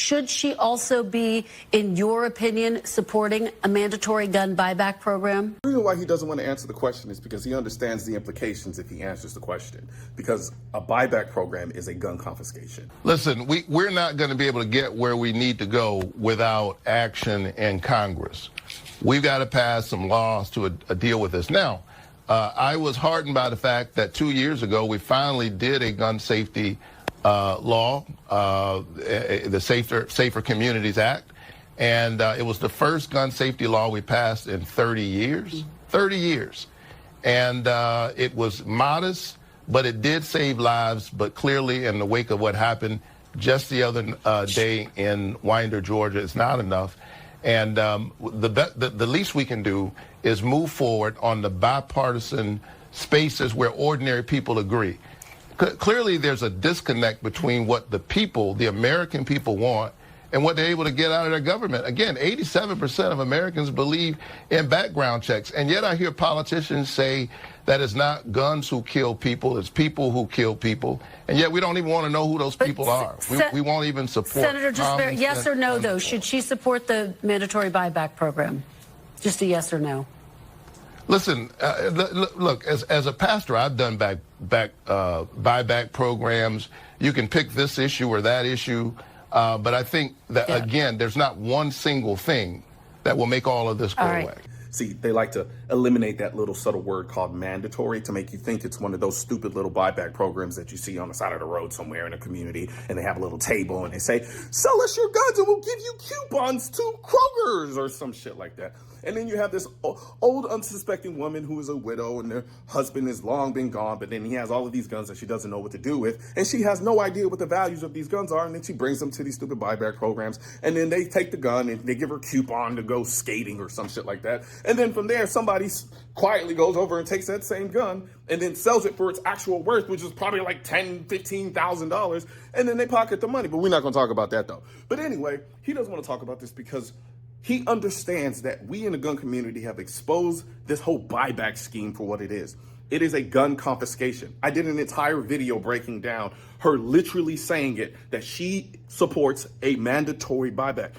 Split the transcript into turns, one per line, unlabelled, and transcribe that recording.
should she also be, in your opinion, supporting a mandatory gun buyback program?
The reason why he doesn't want to answer the question is because he understands the implications if he answers the question. Because a buyback program is a gun confiscation.
Listen, we're not going to be able to get where we need to go without action in Congress. We've got to pass some laws to deal with this. Now, I was heartened by the fact that 2 years ago we finally did a gun safety law, the Safer Communities Act, and it was the first gun safety law we passed in 30 years. 30 years. And it was modest, but it did save lives. But clearly, in the wake of what happened just the other day in Winder, Georgia, it's not enough. And the least we can do is move forward on the bipartisan spaces where ordinary people agree. Clearly, there's a disconnect between what the people, the American people, want and what they're able to get out of their government. Again, 87% of Americans believe in background checks. And yet I hear politicians say that it's not guns who kill people, it's people who kill people. And yet we don't even want to know who those people are. We won't even support.
Senator, just yes or no, though, should she support the mandatory buyback program? Just a yes or no.
Listen, look, as a pastor, I've done buyback programs. You can pick this issue or that issue. But I think that, again, there's not one single thing that will make all of this go away.
See, they like to eliminate that little subtle word called mandatory to make you think it's one of those stupid little buyback programs that you see on the side of the road somewhere in a community, and they have a little table and they say, sell us your guns and we'll give you coupons to Kroger's or some shit like that. And then you have this old unsuspecting woman who is a widow and their husband has long been gone, but then he has all of these guns that she doesn't know what to do with. And she has no idea what the values of these guns are. And then she brings them to these stupid buyback programs. And then they take the gun and they give her a coupon to go skating or some shit like that. And then from there, somebody quietly goes over and takes that same gun and then sells it for its actual worth, which is probably like $10,000, $15,000. And then they pocket the money. But we're not going to talk about that, though. But anyway, he doesn't want to talk about this because he understands that we in the gun community have exposed this whole buyback scheme for what it is. It is a gun confiscation. I did an entire video breaking down her literally saying it, that she supports a mandatory buyback.